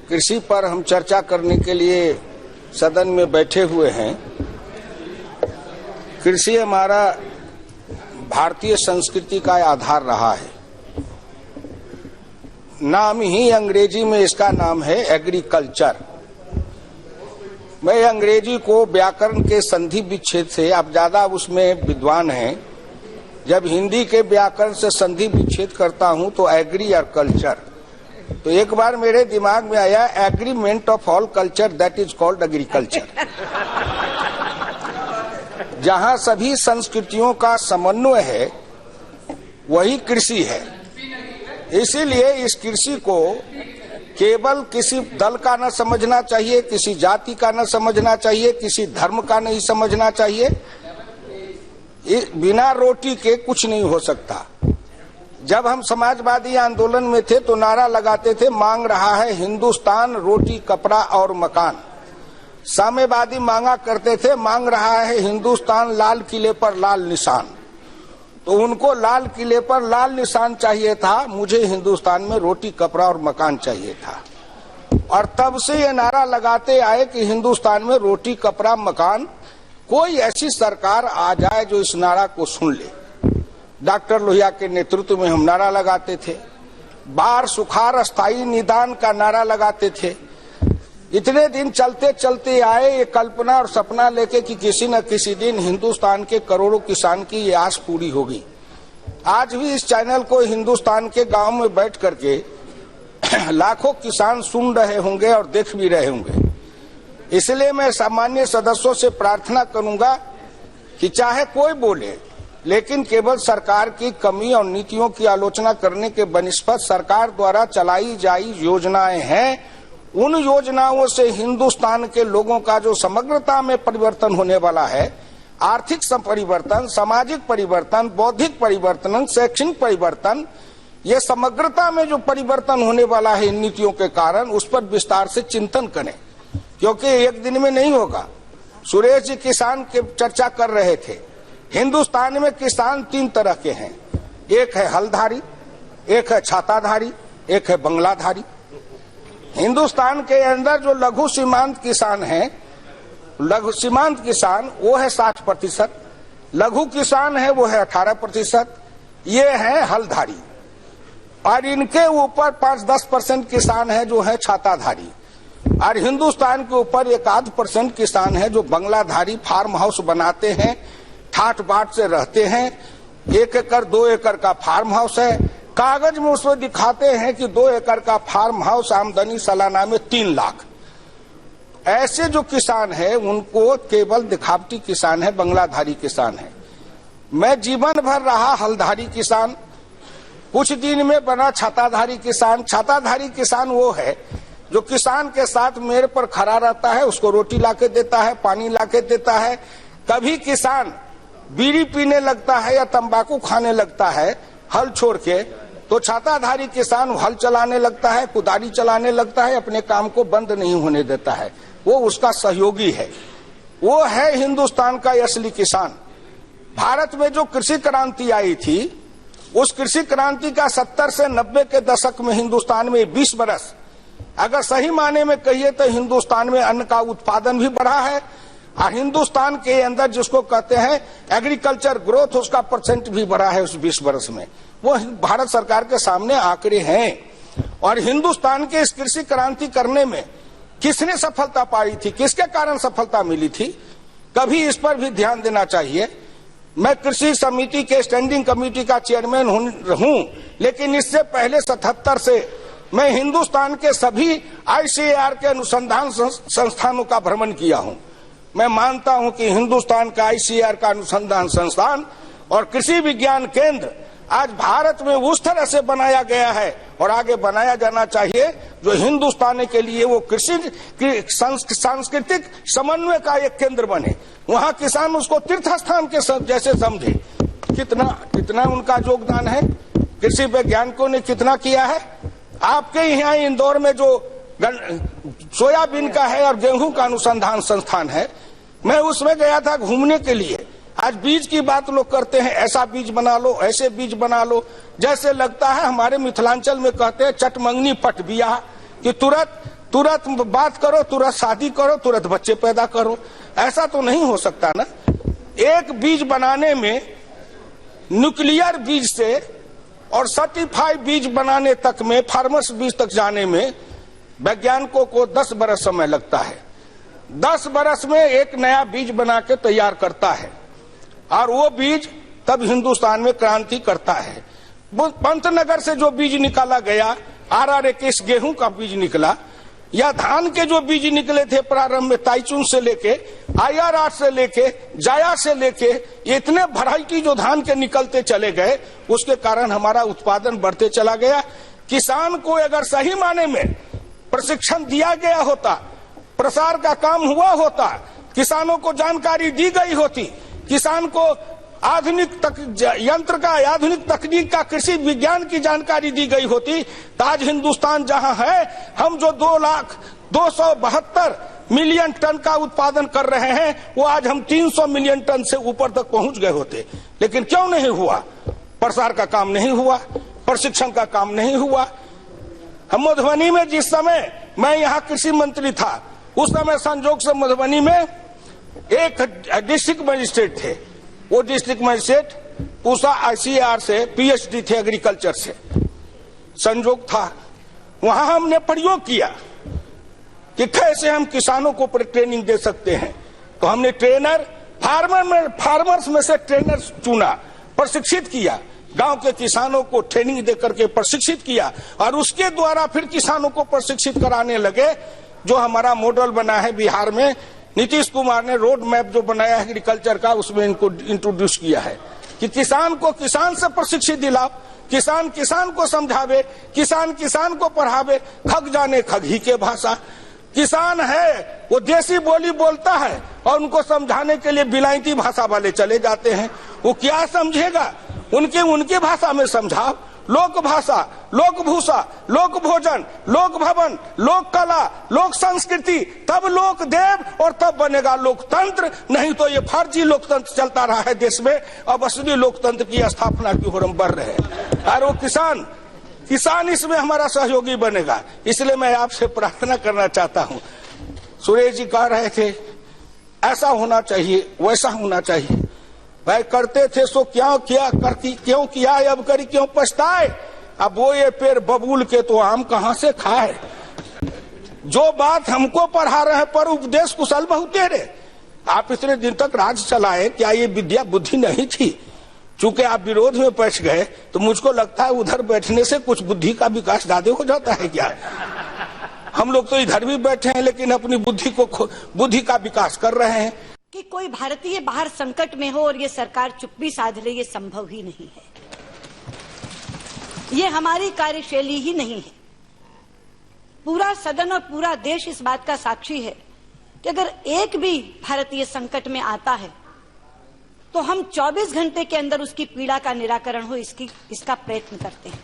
कृषि पर हम चर्चा करने के लिए सदन में बैठे हुए हैं। कृषि हमारा भारतीय संस्कृति का आधार रहा है। नाम ही अंग्रेजी में इसका नाम है एग्रीकल्चर। मैं अंग्रेजी को व्याकरण के संधि विच्छेद से, आप ज्यादा उसमें विद्वान हैं, जब हिंदी के व्याकरण से संधि विच्छेद करता हूं तो एग्री और कल्चर, तो एक बार मेरे दिमाग में आया agreement of all culture that is called agriculture. जहां सभी संस्कृतियों का समन्वय है वही कृषि है। इसीलिए इस कृषि को केवल किसी दल का न समझना चाहिए, किसी जाति का न समझना चाहिए, किसी धर्म का नहीं समझना चाहिए। बिना रोटी के कुछ नहीं हो सकता। जब हम समाजवादी आंदोलन में थे तो नारा लगाते थे, मांग रहा है हिंदुस्तान रोटी कपड़ा और मकान। साम्यवादी मांगा करते थे, मांग रहा है हिंदुस्तान लाल किले पर लाल निशान। तो उनको लाल किले पर लाल निशान चाहिए था, मुझे हिंदुस्तान में रोटी कपड़ा और मकान चाहिए था। और तब से ये नारा लगाते आए कि हिंदुस्तान में रोटी कपड़ा मकान, कोई ऐसी सरकार आ जाए जो इस नारा को सुन ले। डॉक्टर लोहिया के नेतृत्व में हम नारा लगाते थे, बाढ़ सुखाड़ अस्थायी निदान का नारा लगाते थे। इतने दिन चलते चलते आए ये कल्पना और सपना लेके कि किसी न किसी दिन हिंदुस्तान के करोड़ों किसान की ये आस पूरी होगी। आज भी इस चैनल को हिंदुस्तान के गांव में बैठ करके लाखों किसान सुन रहे होंगे और देख भी रहे होंगे। इसलिए मैं सामान्य सदस्यों से प्रार्थना करूंगा कि चाहे कोई बोले, लेकिन केवल सरकार की कमी और नीतियों की आलोचना करने के बनिस्पत सरकार द्वारा चलाई जाई योजनाएं हैं, उन योजनाओं से हिंदुस्तान के लोगों का जो समग्रता में परिवर्तन होने वाला है, आर्थिक परिवर्तन, सामाजिक परिवर्तन, बौद्धिक परिवर्तन, शैक्षणिक परिवर्तन, ये समग्रता में जो परिवर्तन होने वाला है इन नीतियों के कारण, उस पर विस्तार से चिंतन करें, क्योंकि एक दिन में नहीं होगा। सुरेश जी किसान की चर्चा कर रहे थे। हिंदुस्तान में किसान तीन तरह के हैं, एक है हलधारी, एक है छाताधारी, एक है बंगलाधारी। हिंदुस्तान के अंदर जो लघु सीमांत किसान हैं, लघु सीमांत किसान वो है 60%, लघु किसान है वो है 18%, ये है हलधारी। और इनके ऊपर 5-10% किसान है जो है छाताधारी। और हिंदुस्तान के ऊपर 1-8% किसान है जो बंगलाधारी, फार्म हाउस बनाते हैं, ठाट बाट से रहते हैं। 1 एकड़ 2 एकड़ का फार्म हाउस है, कागज में उसमें दिखाते हैं कि 2 एकड़ का फार्म हाउस आमदनी सालाना में 3 लाख। ऐसे जो किसान है उनको केवल दिखावटी किसान है, बंगलाधारी किसान है। मैं जीवन भर रहा हलधारी किसान, कुछ दिन में बना छाताधारी किसान। छाताधारी किसान वो है जो किसान के साथ मेरे पर खड़ा रहता है, उसको रोटी लाके देता है, पानी लाके देता है। कभी किसान बीड़ी पीने लगता है या तंबाकू खाने लगता है हल छोड़ के, तो छाताधारी किसान हल चलाने लगता है, कुदारी चलाने लगता है, अपने काम को बंद नहीं होने देता है। वो उसका सहयोगी है, वो है हिंदुस्तान का असली किसान। भारत में जो कृषि क्रांति आई थी, उस कृषि क्रांति का 70 से 90 के दशक में हिंदुस्तान में 20 बरस, अगर सही माने में कहिए तो हिंदुस्तान में अन्न का उत्पादन भी बढ़ा है, और हिंदुस्तान के अंदर जिसको कहते हैं एग्रीकल्चर ग्रोथ, उसका परसेंट भी बढ़ा है उस 20 वर्ष में। वो भारत सरकार के सामने आंकड़े हैं। और हिंदुस्तान के इस कृषि क्रांति करने में किसने सफलता पाई थी, किसके कारण सफलता मिली थी, कभी इस पर भी ध्यान देना चाहिए। मैं कृषि समिति के स्टैंडिंग कमेटी का चेयरमैन हूं, लेकिन इससे पहले 77 से मैं हिंदुस्तान के सभी ICAR के अनुसंधान संस्थानों का भ्रमण किया हूं। मैं मानता हूं कि हिंदुस्तान का ICAR का अनुसंधान संस्थान और कृषि विज्ञान केंद्र आज भारत में उस तरह से बनाया गया है और आगे बनाया जाना चाहिए जो हिंदुस्तान के लिए वो कृषि सांस्कृतिक समन्वय का एक केंद्र बने। वहां किसान उसको तीर्थ स्थान के जैसे समझे। कितना उनका योगदान है, कृषि वैज्ञानिकों ने कितना किया है। आपके यहाँ इंदौर में जो सोयाबीन का है और गेहूं का अनुसंधान संस्थान है, मैं उसमें गया था घूमने के लिए। आज बीज की बात लोग करते हैं, ऐसा बीज बना लो, ऐसे बीज बना लो, जैसे लगता है हमारे मिथिलांचल में कहते हैं चटमंगनी पट बिया, कि तुरंत बात करो, तुरंत शादी करो, तुरंत बच्चे पैदा करो। ऐसा तो नहीं हो सकता ना। एक बीज बनाने में, न्यूक्लियर बीज से और सर्टिफाइड बीज बनाने तक में, फार्मर्स बीज तक जाने में वैज्ञानिकों को 10 बरस समय लगता है। 10 बरस में एक नया बीज बना के तैयार करता है और वो बीज तब हिंदुस्तान में क्रांति करता है। पंतनगर से जो बीज निकाला गया, RRA गेहूं का बीज निकला, या धान के जो बीज निकले थे प्रारंभ में, ताइचुंग से लेके, IR8 से लेके, जाया से लेके, इतने वैरायटी जो धान के निकलते चले गए, उसके कारण हमारा उत्पादन बढ़ते चला गया। किसान को अगर सही माने में प्रशिक्षण दिया गया होता, प्रसार का काम हुआ होता, किसानों को जानकारी दी गई होती, किसान को आधुनिक यंत्र का, आधुनिक तकनीक का, कृषि विज्ञान की जानकारी दी गई होती, तो आज हिंदुस्तान जहां है, हम जो 2,272 मिलियन टन का उत्पादन कर रहे हैं, वो आज हम 300 मिलियन टन से ऊपर तक पहुंच गए होते। लेकिन क्यों नहीं हुआ? प्रसार का काम नहीं हुआ, प्रशिक्षण का काम नहीं हुआ। हम मधुबनी में जिस समय मैं यहाँ कृषि मंत्री था, उस समय संजोग से मधुबनी में एक डिस्ट्रिक्ट मजिस्ट्रेट थे। वो डिस्ट्रिक्ट मजिस्ट्रेट पूसा ICAR से PhD थे, एग्रीकल्चर से संजोग था। वहां हमने प्रयोग किया कि कैसे हम किसानों को ट्रेनिंग दे सकते हैं। तो हमने फार्मर्स में से ट्रेनर चुना, प्रशिक्षित किया, गांव के किसानों को ट्रेनिंग दे करके प्रशिक्षित किया और उसके द्वारा फिर किसानों को प्रशिक्षित कराने लगे। जो हमारा मॉडल बना है बिहार में, नीतीश कुमार ने रोड मैप जो बनाया है एग्रीकल्चर का, उसमें इनको इंट्रोड्यूस किया है कि किसान को किसान से प्रशिक्षित दिलाओ, किसान किसान को समझावे, किसान किसान को पढ़ावे, खग जाने खगी के भाषा। किसान है वो देसी बोली बोलता है और उनको समझाने के लिए बिलायती भाषा वाले चले जाते हैं। वो क्या समझेगा? उनके भाषा में समझाओ। लोक भाषा, लोक भूषा, लोक भोजन, लोक भवन, लोक कला, लोक संस्कृति, तब लोक देव और तब बनेगा लोकतंत्र। नहीं तो ये फर्जी लोकतंत्र चलता रहा है देश में। अब असली लोकतंत्र की स्थापना की ओर हम बढ़ रहे हैं और वो किसान इसमें हमारा सहयोगी बनेगा। इसलिए मैं आपसे प्रार्थना करना चाहता हूँ। सुरेश जी कह रहे थे ऐसा होना चाहिए, वैसा होना चाहिए। भाई करते थे सो क्या किया, करती क्यों किया, अब करी क्यों पछताए। अब वो ये पेड़ बबूल के तो आम कहां से खाए। जो बात हमको पढ़ा रहे पर उपदेश कुशल बहुतेरे। आप इतने दिन तक राज चलाए, क्या ये विद्या बुद्धि नहीं थी? चूंकि आप विरोध में बैठ गए तो मुझको लगता है उधर बैठने से कुछ बुद्धि का विकास ज्यादा हो जाता है क्या? हम लोग तो इधर भी बैठे हैं लेकिन अपनी बुद्धि का विकास कर रहे हैं। कि कोई भारतीय बाहर संकट में हो और ये सरकार चुप्पी साध ले, ये संभव ही नहीं है। ये हमारी कार्यशैली ही नहीं है। पूरा सदन और पूरा देश इस बात का साक्षी है कि अगर एक भी भारतीय संकट में आता है तो हम 24 घंटे के अंदर उसकी पीड़ा का निराकरण हो इसका प्रयत्न करते हैं।